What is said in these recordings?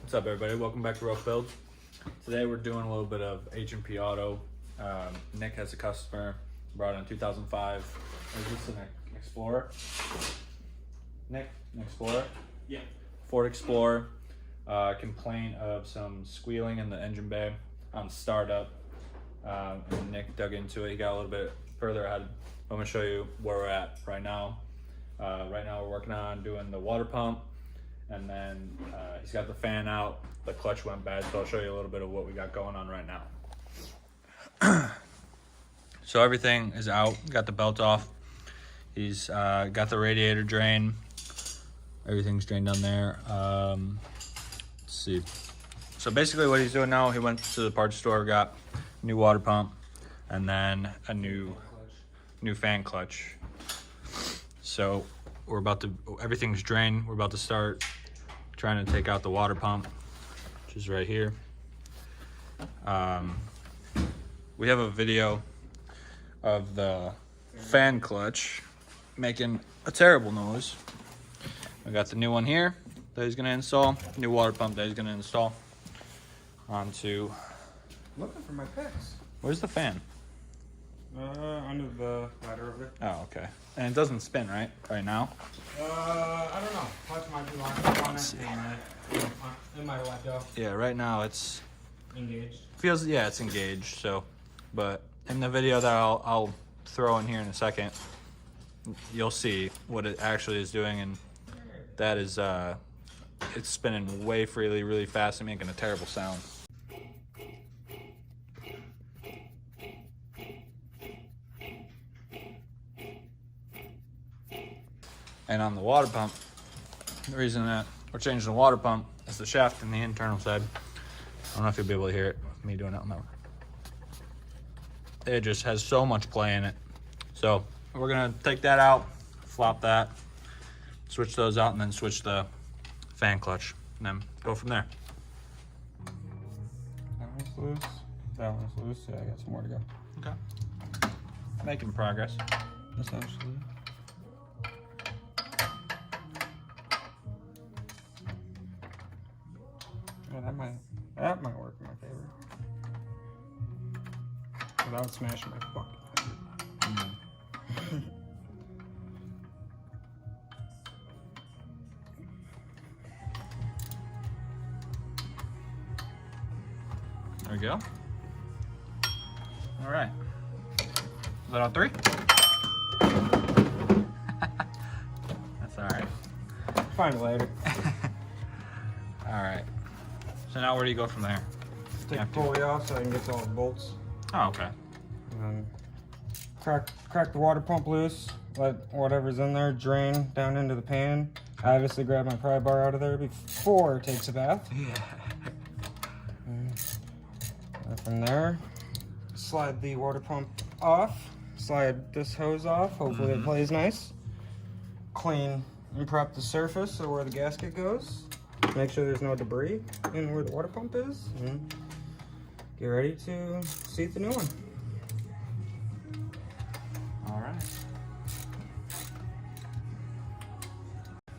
What's up, everybody? Welcome back to Rough Build. Today we're doing a little bit of H&P Auto. Nick has a customer, brought in a 2005. Is this an Explorer? Nick, an Explorer? Yeah. Ford Explorer. Complaint of some squealing in the engine bay on startup. And Nick dug into it. He got a little bit further ahead. I'm gonna show you where we're at right now. Right now we're working on doing the water pump. And then he's got the fan out, the clutch went bad, so I'll show you a little bit of what we got going on right now. So everything is out, got the belt off. He's got the radiator drain. Everything's drained down there. Let's see. So basically what he's doing now, he went to the parts store, got a new water pump, and then a new fan clutch. So we're about to, everything's drained. We're about to start trying to take out the water pump, which is right here. We have a video of the fan clutch making a terrible noise. I got the new one here that he's gonna install, new water pump that he's gonna install onto. Looking for my picks. Where's the fan? Under the ladder over there. Oh, okay. And it doesn't spin, right? Right now? I don't know. Clutch might be on it. It might let go. Yeah, right now it's Engaged. feels, yeah, it's engaged. So, but in the video that I'll throw in here in a second, you'll see what it actually is doing, and that is it's spinning way freely, really fast, and making a terrible sound. And on the water pump, the reason that we're changing the water pump is the shaft in the internal side. I don't know if you'll be able to hear it, me doing it on the. It just has so much play in it. So we're gonna take that out, flop that, switch those out, and then switch the fan clutch, and then go from there. That one's loose. That one's loose. Yeah, I got some more to go. Okay. Making progress. Essentially. Oh, that might work in my favor. Without smashing my fucking head. There we go. All right. Is that on 3? That's all right. Find it later. All right. So now where do you go from there? Take the pulley off so I can get to all the bolts. Oh, okay. And then crack the water pump loose. Let whatever's in there drain down into the pan. I obviously grab my pry bar out of there before it takes a bath. Yeah. And from there, slide the water pump off. Slide this hose off. Hopefully it plays nice. Clean and prep the surface so where the gasket goes. Make sure there's no debris in where the water pump is. And get ready to seat the new one. All right.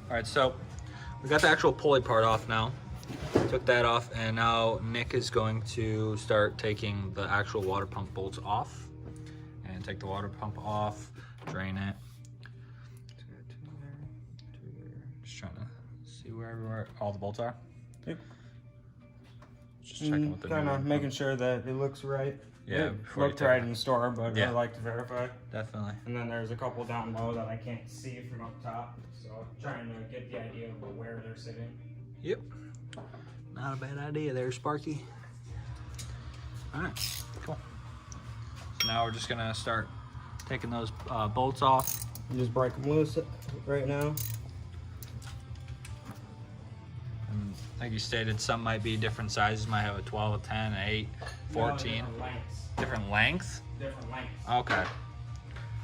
All right, so we got the actual pulley part off now. Took that off, and now Nick is going to start taking the actual water pump bolts off. And take the water pump off, drain it. Just trying to see where everywhere all the bolts are. Yep. Just checking with the kind of making sure that it looks right. Yeah, It before you looked take right it. in the store, but Yeah. I like to verify. Definitely. And then there's a couple down low that I can't see from up top, so I'm trying to get the idea of where they're sitting. Yep. Not a bad idea there, Sparky. All right, cool. So now we're just gonna start taking those bolts off. You just break them loose right now. And like you stated, some might be different sizes. Might have a 12, a 10, an 8, 14. No, different lengths. Different length? Different lengths. Okay. I was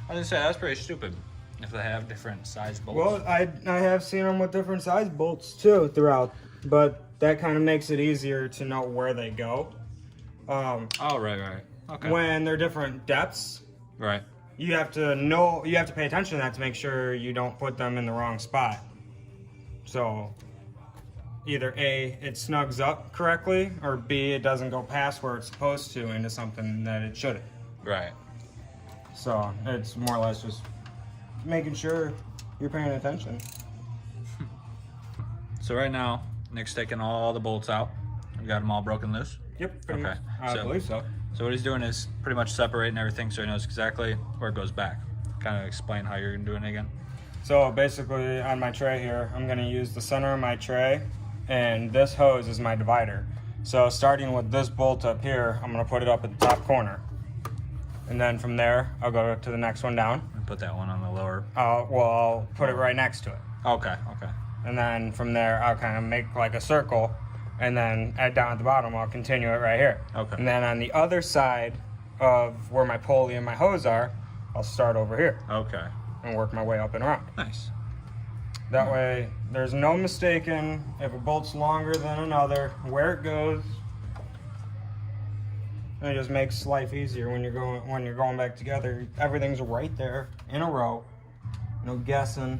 gonna say, that's pretty stupid if they have different size bolts. Well, I have seen them with different size bolts too throughout, but that kind of makes it easier to know where they go. Oh, right. Okay. When they're different depths, Right. you have to pay attention to that to make sure you don't put them in the wrong spot. So either A, it snugs up correctly, or B, it doesn't go past where it's supposed to into something that it shouldn't. Right. So it's more or less just making sure you're paying attention. So right now, Nick's taking all the bolts out. We got them all broken loose. Yep, pretty Okay. much. I believe so. So what he's doing is pretty much separating everything so he knows exactly where it goes back. Kind of explain how you're doing it again. So basically on my tray here, I'm gonna use the center of my tray, and this hose is my divider. So starting with this bolt up here, I'm gonna put it up at the top corner. And then from there, I'll go to the next one down. And put that one on the lower. I'll put it right next to it. Okay. And then from there, I'll kind of make like a circle, and then down at the bottom, I'll continue it right here. Okay. And then on the other side of where my pulley and my hose are, I'll start over here Okay. and work my way up and around. Nice. That way, there's no mistaking if a bolt's longer than another, where it goes. And it just makes life easier when you're going back together. Everything's right there in a row. No guessing.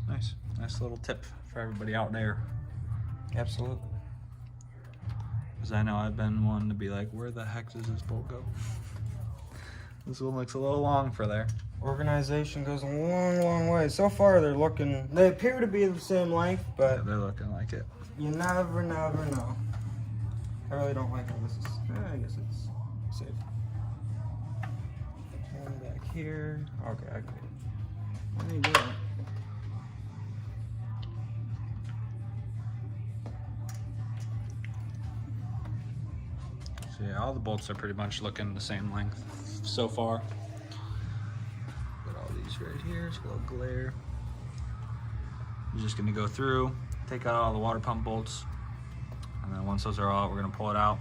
Nice. Nice little tip for everybody out there. Absolutely. Because I know I've been one to be like, where the heck does this bolt go? This one looks a little long for there. Organization goes a long, long way. So far, they appear to be the same length, Yeah, but they're looking like it. you never know. I really don't like how this is. I guess it's safe. One back here. Okay, I get it. Let me do it. So yeah, all the bolts are pretty much looking the same length so far. Got all these right here, it's a little glare. You're just gonna go through, take out all the water pump bolts, and then once those are all out, we're gonna pull it out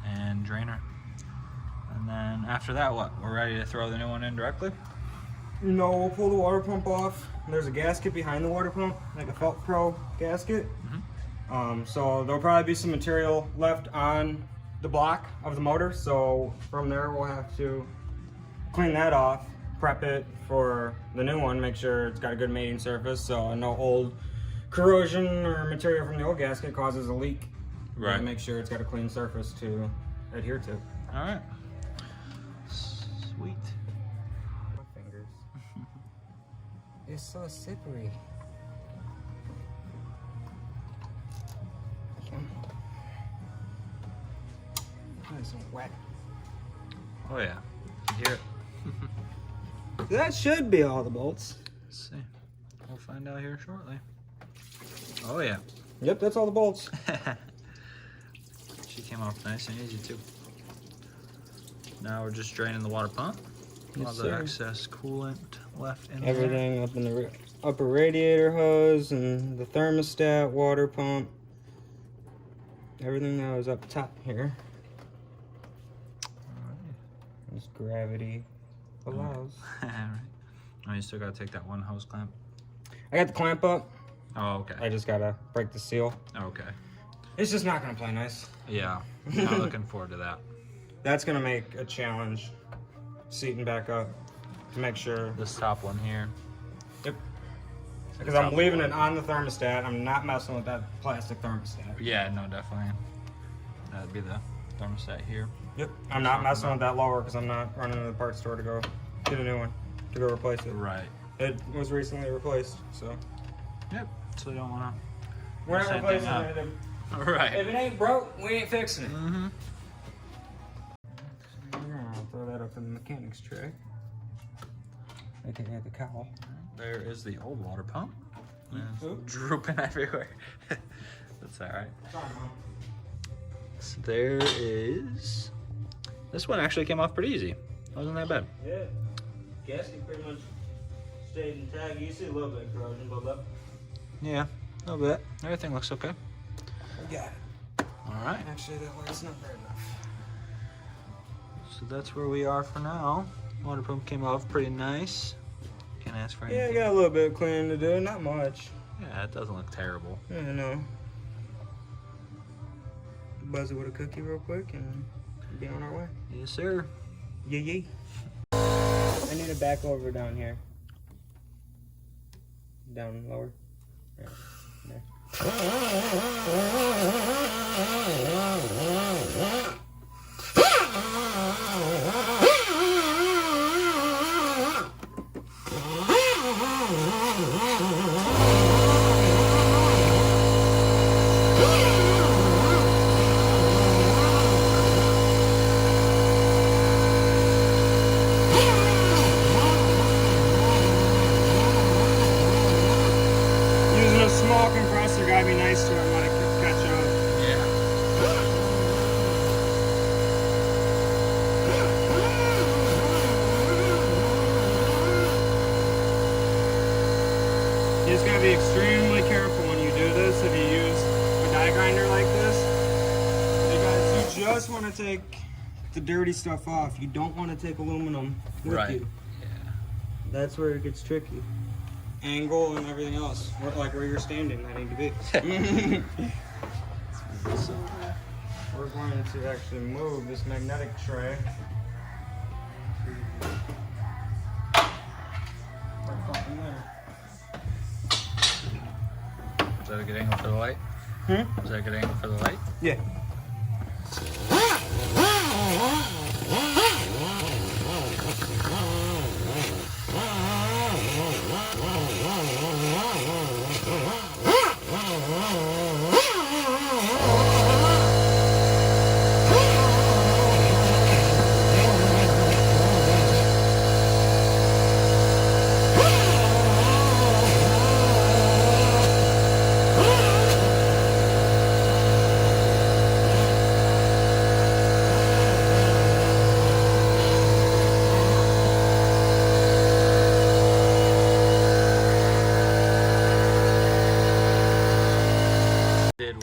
and drain her. And then after that, what? We're ready to throw the new one in directly? No, we'll pull the water pump off. There's a gasket behind the water pump, like a Felt Pro gasket. So there'll probably be some material left on the block of the motor. So from there, we'll have to clean that off, prep it for the new one, make sure it's got a good mating surface, so no old corrosion or material from the old gasket causes a leak. Right. Make sure it's got a clean surface to adhere to. All right. Sweet. My fingers. It's so slippery. Nice and wet. Oh yeah, you hear it. That should be all the bolts. Let's see. We'll find out here shortly. Oh yeah. Yep, that's all the bolts. She came off nice and easy too. Now we're just draining the water pump. Yes, All the sir. excess coolant left in Everything up in the upper radiator hose and the thermostat, water pump. Everything that was up top here. This gravity allows. Alright. Oh, you still gotta take that one hose clamp. I got the clamp up. Oh, okay. I just gotta break the seal. Okay. It's just not gonna play nice. Yeah. Not looking forward to that. That's gonna make a challenge. Seating back up to make sure. This top one here. Yep. Because I'm leaving it on the thermostat. I'm not messing with that plastic thermostat. Yeah, no, definitely. That'd be the thermostat here. Yep. I'm not messing with that lower because I'm not running to the parts store to go get a new one to go replace it. Right. It was recently replaced, so. Yep. So you don't wanna. We're not Same replacing thing it. Right. If it ain't broke, we ain't fixing it. Mm-hmm. I'll throw that up in the mechanics tray. AKA the cowl. There is the old water pump. It's Oop. drooping everywhere. That's alright. Sorry, Mom. So there is. This one actually came off pretty easy. Wasn't that bad. Yeah. Gasket pretty much stayed intact. You see a little bit of corrosion build up. Yeah, a little bit. Everything looks okay. We got it. Alright. Actually, that light's not bright enough. So that's where we are for now. Water pump came off pretty nice. Can't ask for Yeah, I anything. got a little bit of cleaning to do. Not much. Yeah, it doesn't look terrible. Yeah, no. Buzz it with a cookie real quick and be on our way. Yes, sir. Yeah, yeah. I need a back over down here. Down lower. Yeah. Using a small compressor gotta be nice to him when it catch up. Yeah. You just gotta be extremely careful when you do this if you use a die grinder like this. Because you just want to take the dirty stuff off. You don't want to take aluminum with Right. you. That's where it gets tricky. Angle and everything else. Like where you're standing, that need to be. We're going to actually move this magnetic tray. Right up in there. Is that a good angle for the light? Is that a good angle for the light? Yeah.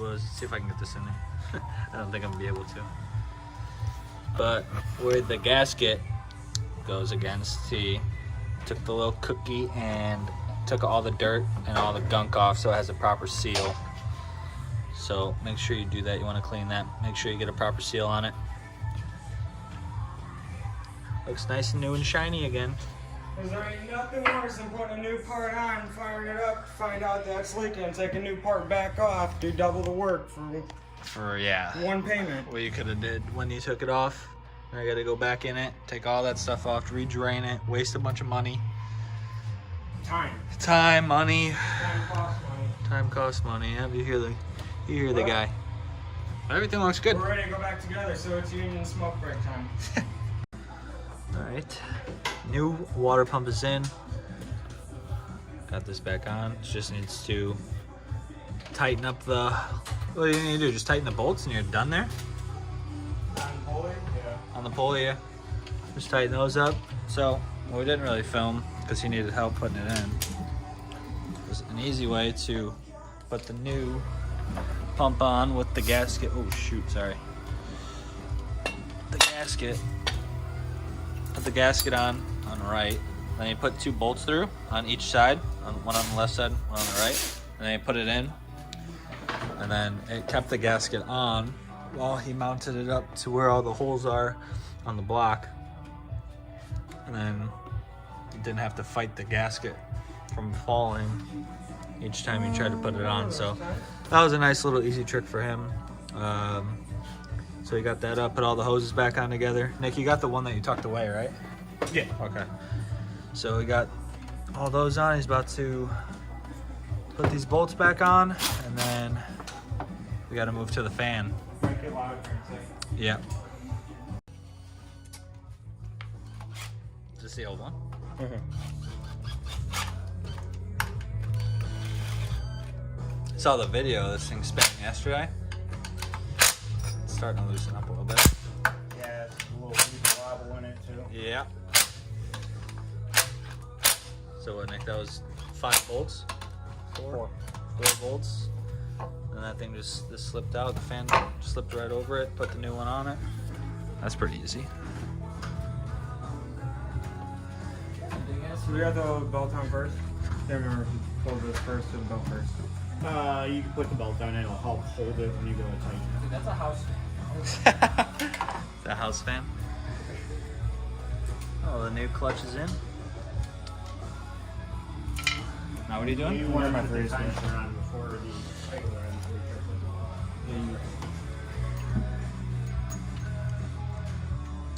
Was see if I can get this in there. I don't think I'm gonna be able to. But where the gasket goes against, he took the little cookie and took all the dirt and all the gunk off so it has a proper seal. So make sure you do that. You want to clean that. Make sure you get a proper seal on it. Looks nice and new and shiny again. Because there ain't nothing worse than putting a new part on, firing it up, find out that's leaking, take a new part back off, do double the work for one payment. What you could have did when you took it off. I got to go back in it, take all that stuff off, re-drain it, waste a bunch of money. Time, money. Time costs money. Time costs money. Yeah, you hear the guy. But everything looks good. We're ready to go back together, so it's union smoke break time. All right, new water pump is in. Got this back on. It just needs to tighten up the. What do you need to do? Just tighten the bolts and you're done there. On the pulley? Yeah. On the pulley, yeah. Just tighten those up. So we didn't really film because he needed help putting it in. It was an easy way to put the new pump on with the gasket. Oh shoot, sorry. The gasket. Put the gasket on the right. Then you put 2 bolts through on each side, one on the left side, one on the right. And then you put it in. And then it kept the gasket on while he mounted it up to where all the holes are on the block. And then you didn't have to fight the gasket from falling each time you tried to put it on. So that was a nice little easy trick for him. So you got that up, put all the hoses back on together. Nick, you got the one that you tucked away, right? Yeah. Okay. So we got all those on. He's about to put these bolts back on, and then we got to move to the fan. Make it louder for a second. Yeah. Is this the old one? Saw the video of this thing spinning yesterday. It's starting to loosen up a little bit. Yeah, it's a little wobble in it too. Yeah. So what, Nick, that was 5 bolts? 4 bolts. And that thing just slipped out. The fan slipped right over it. Put the new one on it. That's pretty easy. So we got the belt on first. Then we're pull this first to the belt first. You can put the belt on and it'll help hold it when you go to tighten. That's a house fan. The house fan. Oh, the new clutch is in. Now what are you doing? You want to put the timer on before the regular end.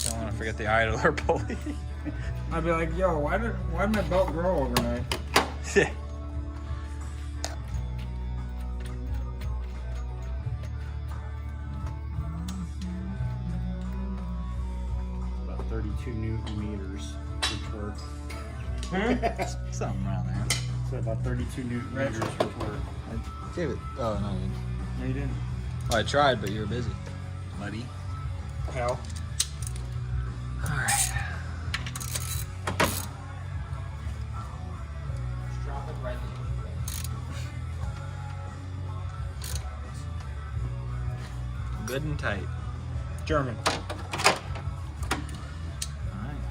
Don't want to forget the idler pulley. I'd be like, yo, why'd my belt grow overnight? About 32 Newton meters, which work. Something around there. So about 32 Newton meters, which work. I gave it. Oh, no, you didn't. No, you didn't. Oh, I tried, but you were busy. Buddy. Hell. Alright. Drop it right Good and tight. German. Alright.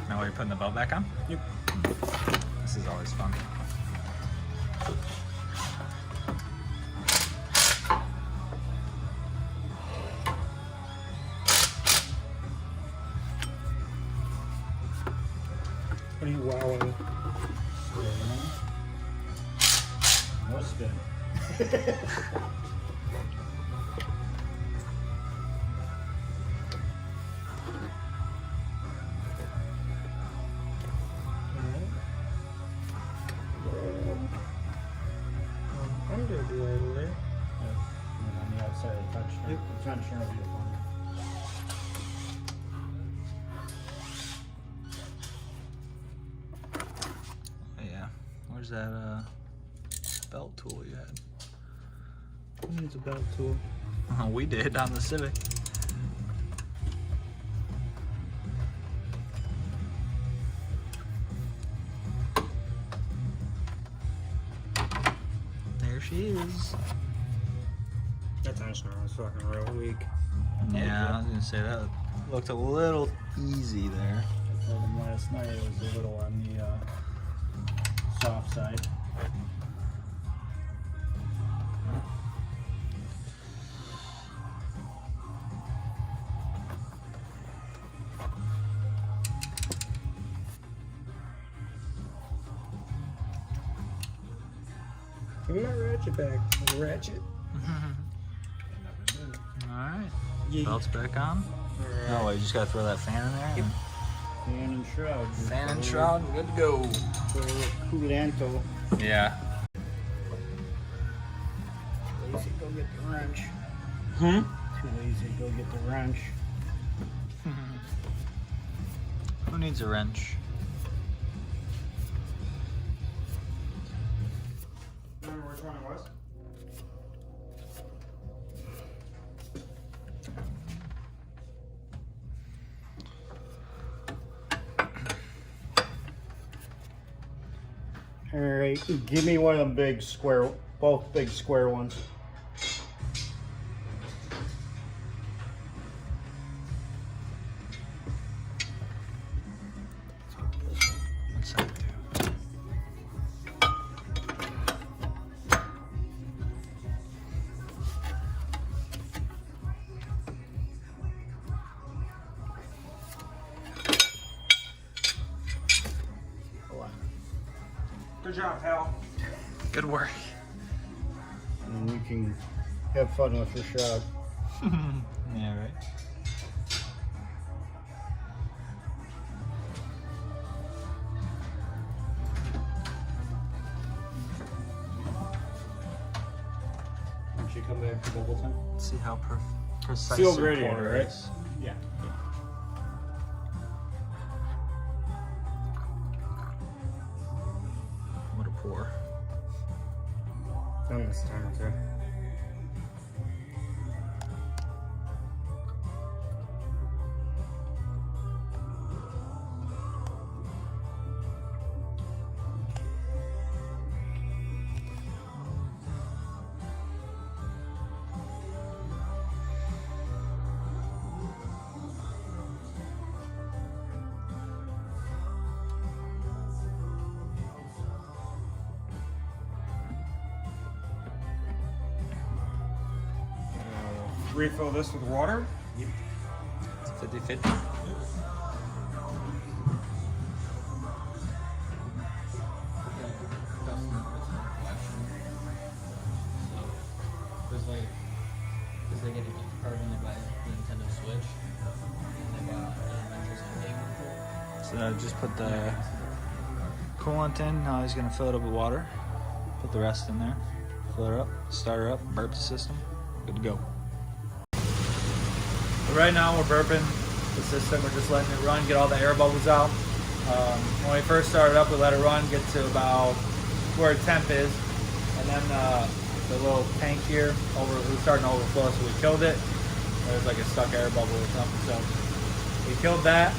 Now are you putting the belt back on? Yep. This is always fun. What are you wowing? No spin. Under the idler. And on the outside of the tensioner. Yep. The tensioner will be the one. Yeah. Where's that belt tool you had? Who needs a belt tool? We did on the Civic. There she is. That tensioner was fucking real weak. Yeah, I was gonna say that looked a little easy there. I told him last night it was a little on the soft side. Give me my ratchet back. Ratchet. Alright. Yeah. Belt's back on. No, you just gotta throw that fan in there. Yep. Fan and shroud. Fan and shroud, good to go. Put a little coolanto. Yeah. Lazy, go get the wrench. Hmm? Too lazy, go get the wrench. Who needs a wrench? Remember which one it was? All right, give me one of them big square, both big square ones. What's that do? Good job, pal. Good work. And then you can have fun with your shroud. Yeah, right. You should come back for double time. Let's see how precise. Sealed your radiator, pour right? is. Yeah. What a pour. Done this time too. Refill this with water. It's 50-50. So just put the coolant in. Now he's gonna fill it up with water. Put the rest in there. Fill her up, start her up, burp the system. Good to go. But right now we're burping the system. We're just letting it run, get all the air bubbles out. When we first started up, we let it run, get to about where the temp is, and then the little tank here was starting to overflow, so we killed it. There was like a stuck air bubble or something, so we killed that.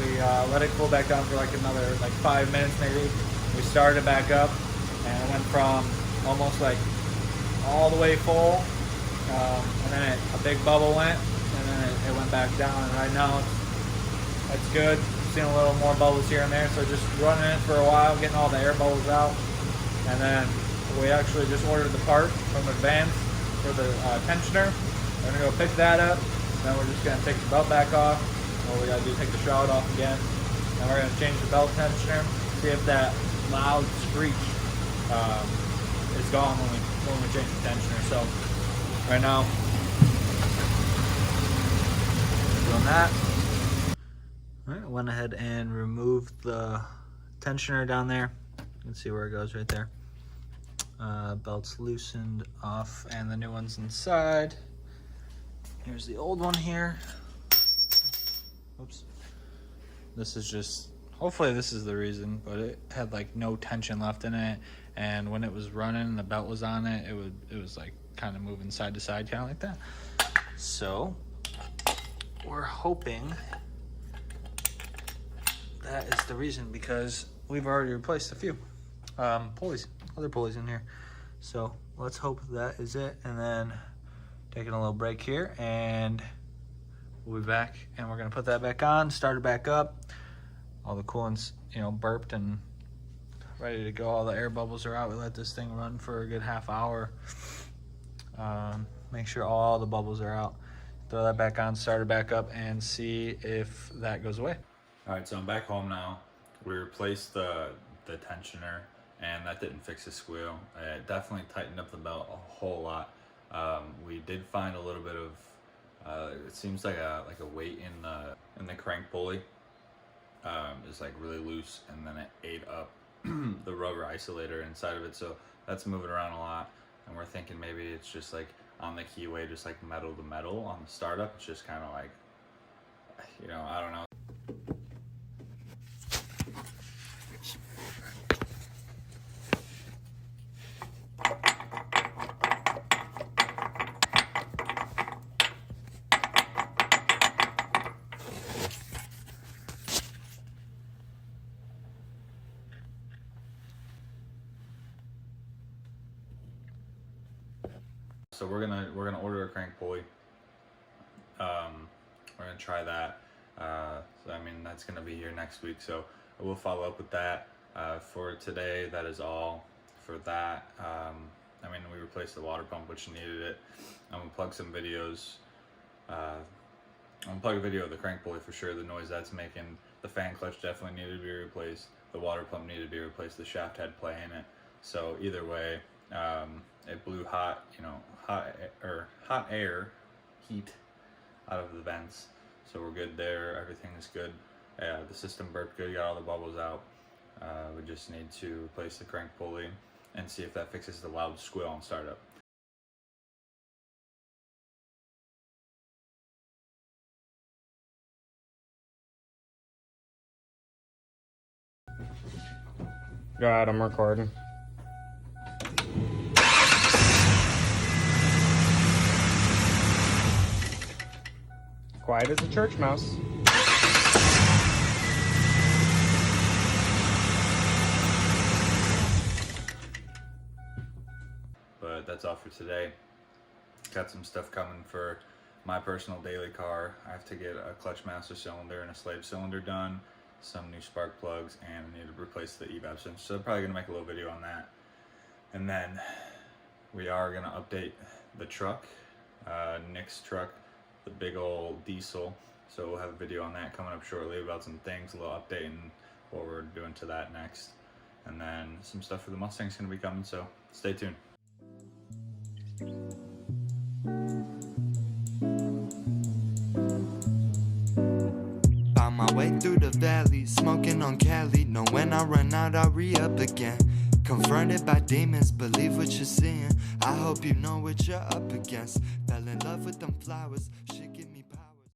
We let it cool back down for like another 5 minutes maybe. We started it back up, and it went from almost like all the way full, and then a big bubble went, and then it went back down. And right now it's good. Seeing a little more bubbles here and there, so just running it for a while, getting all the air bubbles out, and then we actually just ordered the part from Advance for the tensioner. We're gonna go pick that up, then we're just gonna take the belt back off. What we gotta do is take the shroud off again, and we're gonna change the belt tensioner, see if that loud screech is gone when we change the tensioner. So right now, doing that. All right, went ahead and removed the tensioner down there. You can see where it goes right there. Belt's loosened off and the new one's inside. Here's the old one here. Oops. This is just, hopefully this is the reason, but it had like no tension left in it. And when it was running and the belt was on it, it was like kind of moving side to side, kind of like that. So we're hoping that is the reason, because we've already replaced a few pulleys, other pulleys in here. So let's hope that is it. And then taking a little break here, and we'll be back, and we're gonna put that back on, start it back up. All the coolant's, burped and ready to go. All the air bubbles are out. We let this thing run for a good half hour. Make sure all the bubbles are out. Throw that back on, start it back up, and see if that goes away. All right, so I'm back home now. We replaced the tensioner, and that didn't fix the squeal. It definitely tightened up the belt a whole lot. We did find a little bit of, it seems like a weight in the crank pulley. Is like really loose, and then it ate up the rubber isolator inside of it, so that's moving around a lot. And we're thinking maybe it's just like on the keyway, just like metal to metal on the startup. It's just kind of like, I don't know. So we're gonna order a crank pulley. We're gonna try that. So I mean, that's gonna be here next week. So I will follow up with that. For today, that is all for that. I mean, we replaced the water pump, which needed it. I'm gonna plug some videos. I'm gonna plug a video of the crank pulley for sure. The noise that's making. The fan clutch definitely needed to be replaced. The water pump needed to be replaced. The shaft had play in it. So either way, it blew hot heat out of the vents. So we're good there. Everything is good. The system burped good. Got all the bubbles out. We just need to replace the crank pulley and see if that fixes the loud squeal on startup. God, I'm recording. Quiet as a church mouse. But that's all for today. Got some stuff coming for my personal daily car. I have to get a clutch master cylinder and a slave cylinder done, some new spark plugs, and I need to replace the evap sensor. So I'm probably gonna make a little video on that. And then we are gonna update the truck, Nick's truck, the big old diesel. So we'll have a video on that coming up shortly about some things, a little update and what we're doing to that next. And then some stuff for the Mustang's gonna be coming, so stay tuned. Found my way through the Valley, smoking on Cali. Know when I run out, I'll re-up again. Confronted by demons, believe what you're seeing. I hope you know what you're up against. Fell in love with them flowers, shit give me